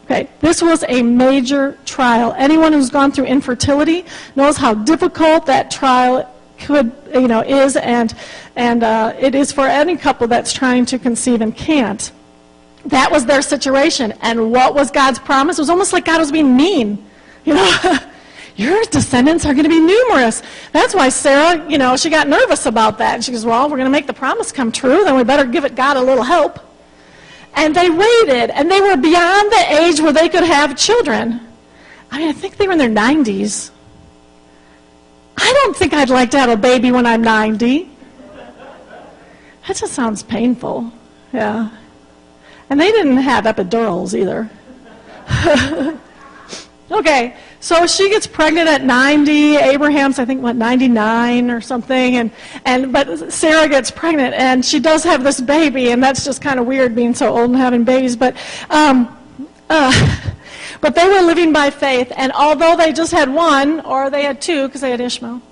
Okay, this was a major trial. Anyone who's gone through infertility knows how difficult that trial is, and it is for any couple that's trying to conceive and can't. That was their situation. And what was God's promise? It was almost like God was being mean. Your descendants are going to be numerous. That's why Sarah, she got nervous about that. And she goes, well, we're going to make the promise come true, then we better give it God a little help. And they waited, and they were beyond the age where they could have children. I think they were in their 90s. I don't think I'd like to have a baby when I'm 90. That just sounds painful. Yeah. And they didn't have epidurals either. Okay, so she gets pregnant at 90. Abraham's, I think, 99 or something. But Sarah gets pregnant, and she does have this baby, and that's just kind of weird being so old and having babies. But they were living by faith, and although they just had one, or they had two, because they had Ishmael,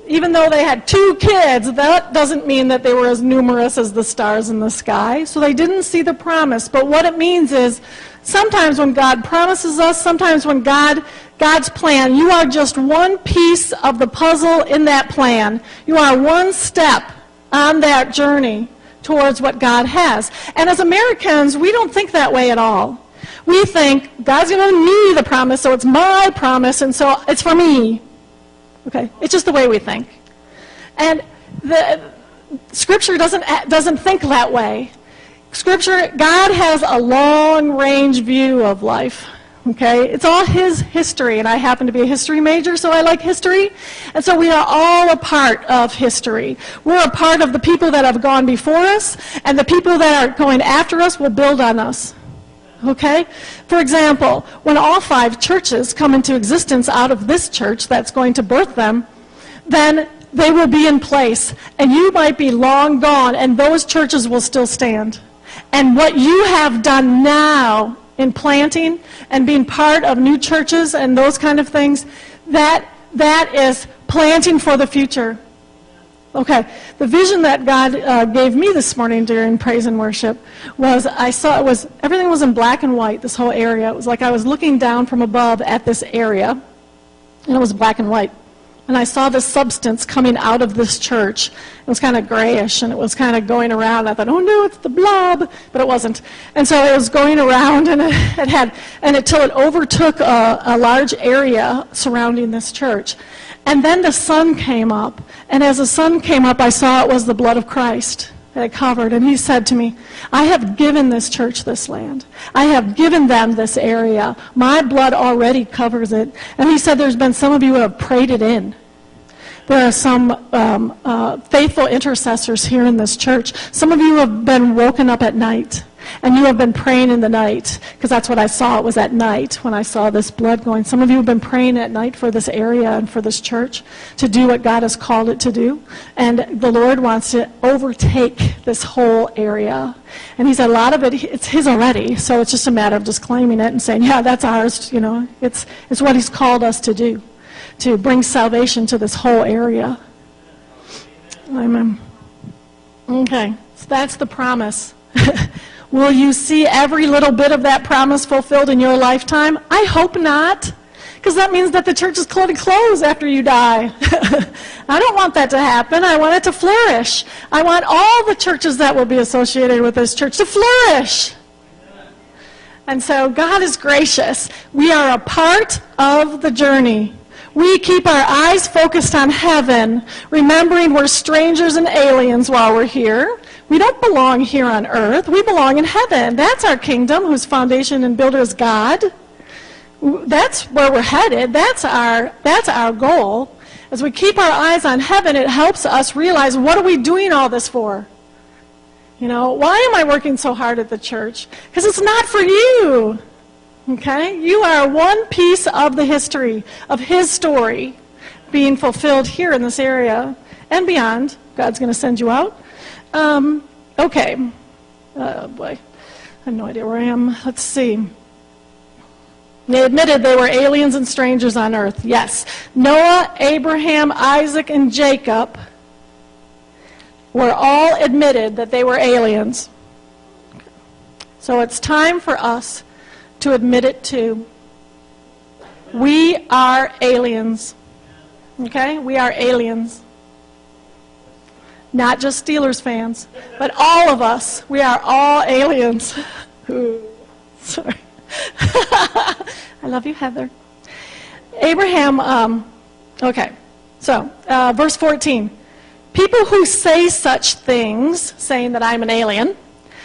even though they had 2 kids, that doesn't mean that they were as numerous as the stars in the sky. So they didn't see the promise. But what it means is, sometimes when God promises us, sometimes when God's plan, you are just one piece of the puzzle in that plan. You are one step on that journey towards what God has. And as Americans, we don't think that way at all. We think, God's given me the promise, so it's my promise, and so it's for me. Okay, it's just the way we think. And the Scripture doesn't think that way. Scripture, God has a long-range view of life. Okay, it's all His history, and I happen to be a history major, so I like history. And so we are all a part of history. We're a part of the people that have gone before us, and the people that are going after us will build on us. Okay? For example, when all 5 churches come into existence out of this church that's going to birth them, then they will be in place. And you might be long gone, and those churches will still stand. And what you have done now in planting and being part of new churches and those kind of things, that is planting for the future. Okay, the vision that God gave me this morning during praise and worship was, everything was in black and white, this whole area. It was like I was looking down from above at this area, and it was black and white. And I saw this substance coming out of this church. It was kind of grayish, and it was kind of going around. I thought, oh no, it's the blob, but it wasn't. And so it was going around, and until it overtook a large area surrounding this church. And then the sun came up, and as the sun came up, I saw it was the blood of Christ that it covered. And He said to me, I have given this church this land. I have given them this area. My blood already covers it. And He said there's been some of you who have prayed it in. There are some faithful intercessors here in this church. Some of you have been woken up at night, and you have been praying in the night, because that's what I saw. It was at night when I saw this blood going. Some of you have been praying at night for this area and for this church to do what God has called it to do. And the Lord wants to overtake this whole area. And He said a lot of it, it's His already, so it's just a matter of just claiming it and saying, yeah, that's ours. It's what He's called us to do, to bring salvation to this whole area. Amen. Okay, so that's the promise. Will you see every little bit of that promise fulfilled in your lifetime? I hope not, because that means that the church is going to close after you die. I don't want that to happen. I want it to flourish. I want all the churches that will be associated with this church to flourish. And so God is gracious. We are a part of the journey. We keep our eyes focused on heaven, remembering we're strangers and aliens while we're here. We don't belong here on earth. We belong in heaven. That's our kingdom, whose foundation and builder is God. That's where we're headed. That's our goal. As we keep our eyes on heaven, it helps us realize, what are we doing all this for? Why am I working so hard at the church? Because it's not for you. Okay? You are one piece of the history of His story being fulfilled here in this area and beyond. God's going to send you out. Okay. Oh boy. I have no idea where I am. Let's see. They admitted they were aliens and strangers on earth. Yes. Noah, Abraham, Isaac, and Jacob were all admitted that they were aliens. So it's time for us to admit it too. We are aliens. Okay? We are aliens. Not just Steelers fans, but all of us. We are all aliens. Sorry. I love you, Heather. Abraham, okay. So, verse 14. People who say such things, saying that I'm an alien,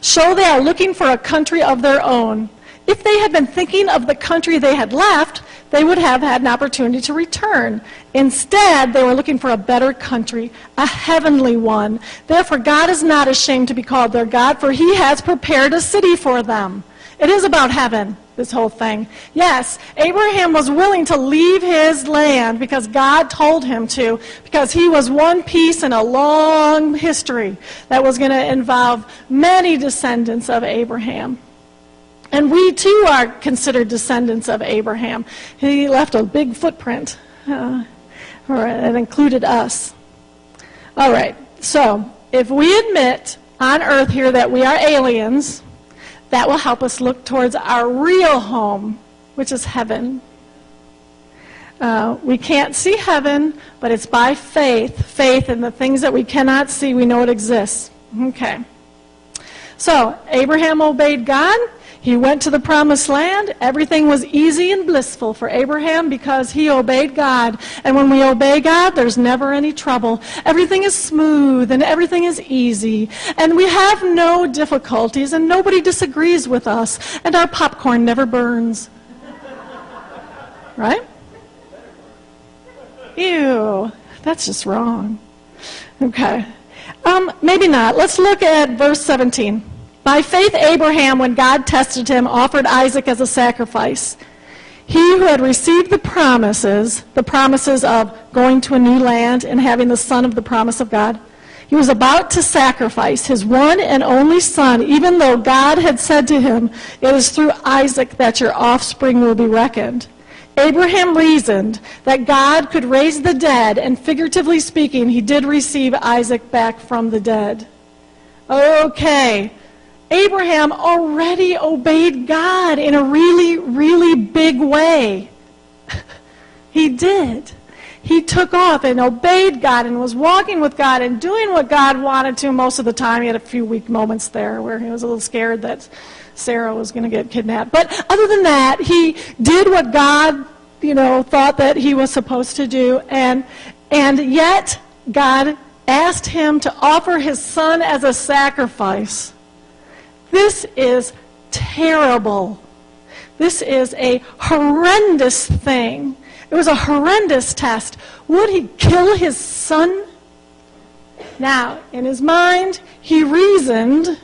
show they are looking for a country of their own. If they had been thinking of the country they had left, they would have had an opportunity to return. Instead, they were looking for a better country, a heavenly one. Therefore, God is not ashamed to be called their God, for he has prepared a city for them. It is about heaven, this whole thing. Yes, Abraham was willing to leave his land because God told him to, because he was one piece in a long history that was going to involve many descendants of Abraham. And we, too, are considered descendants of Abraham. He left a big footprint, that included us. All right, so if we admit on earth here that we are aliens, that will help us look towards our real home, which is heaven. We can't see heaven, but it's by faith. Faith in the things that we cannot see, we know it exists. Okay. So, Abraham obeyed God. He went to the promised land. Everything was easy and blissful for Abraham because he obeyed God. And when we obey God, there's never any trouble. Everything is smooth and everything is easy. And we have no difficulties and nobody disagrees with us. And our popcorn never burns. Right? Ew, that's just wrong. Okay. Maybe not. Let's look at verse 17. By faith, Abraham, when God tested him, offered Isaac as a sacrifice. He who had received the promises of going to a new land and having the son of the promise of God, he was about to sacrifice his one and only son, even though God had said to him, it is through Isaac that your offspring will be reckoned. Abraham reasoned that God could raise the dead, and figuratively speaking, he did receive Isaac back from the dead. Okay. Abraham already obeyed God in a really, really big way. He did. He took off and obeyed God and was walking with God and doing what God wanted to most of the time. He had a few weak moments there where he was a little scared that Sarah was going to get kidnapped. But other than that, he did what God, thought that he was supposed to do. And yet, God asked him to offer his son as a sacrifice. This is terrible. This is a horrendous thing. It was a horrendous test. Would he kill his son? Now, in his mind, he reasoned.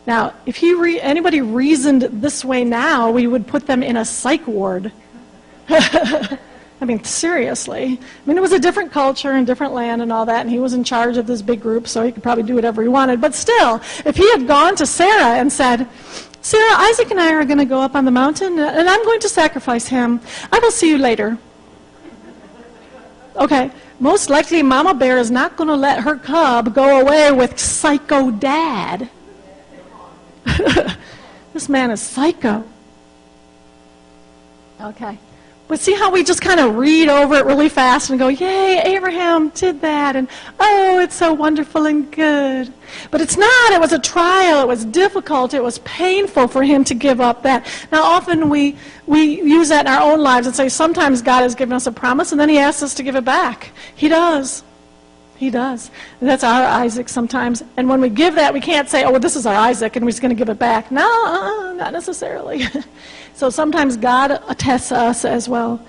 Now, if anybody reasoned this way now, we would put them in a psych ward. I mean, seriously. It was a different culture and different land and all that, and he was in charge of this big group, so he could probably do whatever he wanted. But still, if he had gone to Sarah and said, Sarah, Isaac and I are going to go up on the mountain, and I'm going to sacrifice him. I will see you later. Okay, most likely Mama Bear is not going to let her cub go away with psycho dad. This man is psycho. Okay. But see how we just kind of read over it really fast and go, yay, Abraham did that, and oh, it's so wonderful and good. But it's not. It was a trial. It was difficult. It was painful for him to give up that. Now, often we use that in our own lives and say sometimes God has given us a promise, and then he asks us to give it back. He does. He does. And that's our Isaac sometimes. And when we give that, we can't say, oh, well, this is our Isaac, and we're just going to give it back. No, not necessarily. So sometimes God tests us as well.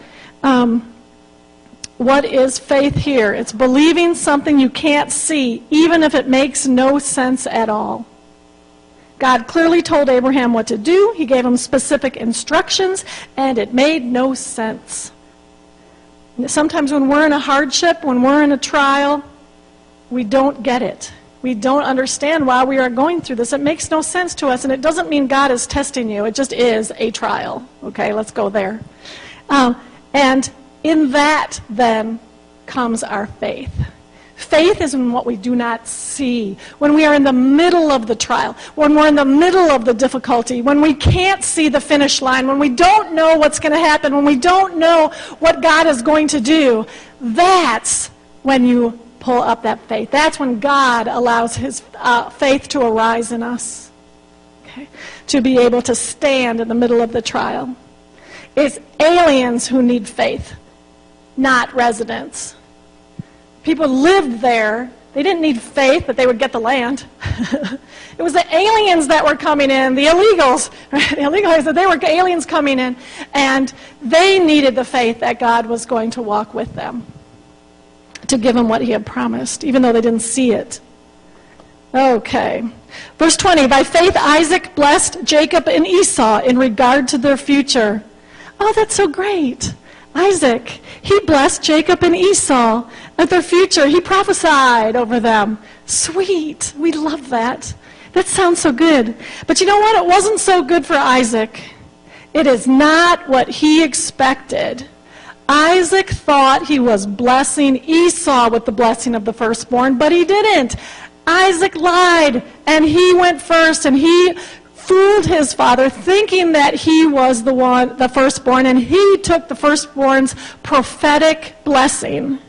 What is faith here? It's believing something you can't see, even if it makes no sense at all. God clearly told Abraham what to do. He gave him specific instructions, and it made no sense. Sometimes when we're in a hardship, when we're in a trial, we don't get it. We don't understand why we are going through this. It makes no sense to us, and it doesn't mean God is testing you. It just is a trial. Okay, let's go there. And in that, then, comes our faith. Faith is in what we do not see. When we are in the middle of the trial, when we're in the middle of the difficulty, when we can't see the finish line, when we don't know what's going to happen, when we don't know what God is going to do, that's when you pull up that faith. That's when God allows his faith to arise in us, okay? To be able to stand in the middle of the trial. It's aliens who need faith, not residents. People lived there. They didn't need faith that they would get the land. It was the aliens that were coming in, the illegals. Right? The illegals, they were aliens coming in, and they needed the faith that God was going to walk with them to give them what he had promised, even though they didn't see it. Okay. Verse 20, by faith Isaac blessed Jacob and Esau in regard to their future. Oh, that's so great. Isaac, he blessed Jacob and Esau at their future. He prophesied over them. Sweet. We love that. That sounds so good. But you know what? It wasn't so good for Isaac. It is not what he expected. Isaac thought he was blessing Esau with the blessing of the firstborn, but he didn't. Isaac lied, and he went first, and he fooled his father, thinking that he was the firstborn, and he took the firstborn's prophetic blessing.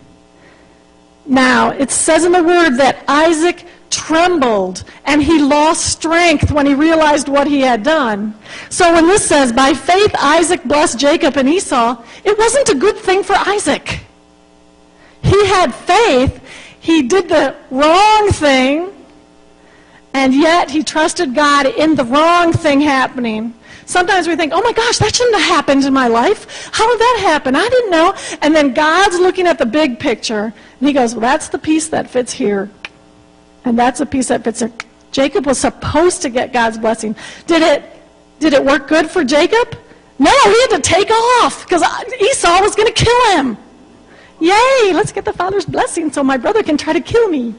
Now, it says in the word that Isaac trembled, and he lost strength when he realized what he had done. So when this says, by faith Isaac blessed Jacob and Esau, it wasn't a good thing for Isaac. He had faith, he did the wrong thing, and yet he trusted God in the wrong thing happening. Sometimes we think, oh my gosh, that shouldn't have happened in my life. How did that happen? I didn't know. And then God's looking at the big picture, and he goes, well, that's the piece that fits here. And that's a piece that fits here. Jacob was supposed to get God's blessing. Did it work good for Jacob? No, he had to take off because Esau was going to kill him. Yay, let's get the father's blessing so my brother can try to kill me.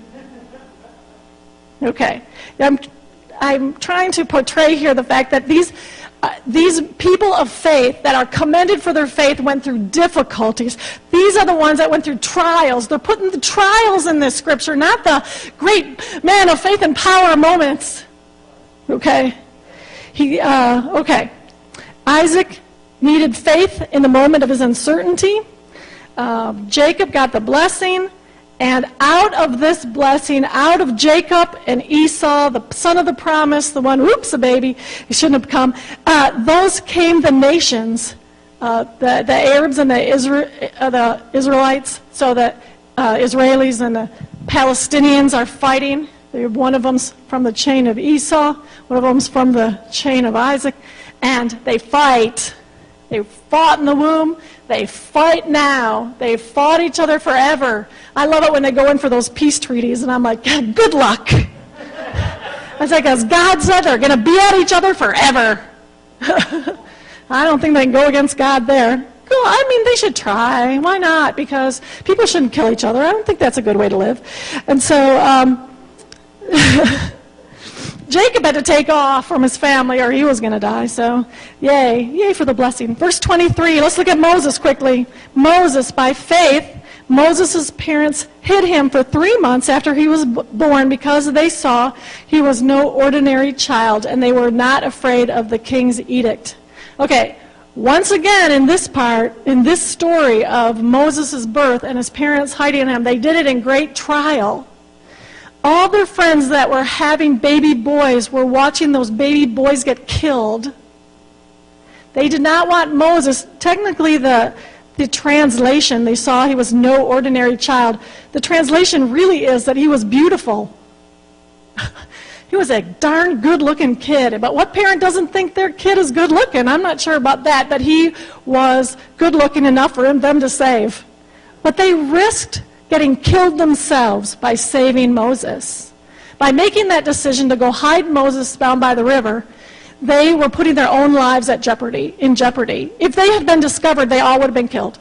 Okay. I'm trying to portray here the fact that these people of faith that are commended for their faith went through difficulties. These are the ones that went through trials. They're putting the trials in this scripture, not the great man of faith and power moments. Okay? Okay. Isaac needed faith in the moment of his uncertainty. Jacob got the blessing. And out of this blessing, out of Jacob and Esau, the son of the promise, the one, oops, a baby, he shouldn't have come, those came the nations, the Arabs and the Israelites, so the Israelis and the Palestinians are fighting. One of them's from the chain of Esau, one of them's from the chain of Isaac, and they fight. They fought in the womb. They fight now. They fought each other forever. I love it when they go in for those peace treaties, and I'm like, good luck. It's like, as God said, they're going to be at each other forever. I don't think they can go against God there. Cool. I mean, they should try. Why not? Because people shouldn't kill each other. I don't think that's a good way to live. And so Jacob had to take off from his family or he was going to die. So yay for the blessing. Verse 23, let's look at Moses quickly. Moses, by faith, Moses' parents hid him for 3 months after he was born because they saw he was no ordinary child and they were not afraid of the king's edict. Okay, once again in this part, in this story of Moses' birth and his parents hiding him, they did it in great trial. All their friends that were having baby boys were watching those baby boys get killed. They did not want Moses. Technically, the translation, they saw he was no ordinary child. The translation really is that he was beautiful. He was a darn good-looking kid. But what parent doesn't think their kid is good-looking? I'm not sure about that, but he was good-looking enough for them to save. But they risked getting killed themselves by saving Moses. By making that decision to go hide Moses down by the river, they were putting their own lives in jeopardy. If they had been discovered, they all would have been killed.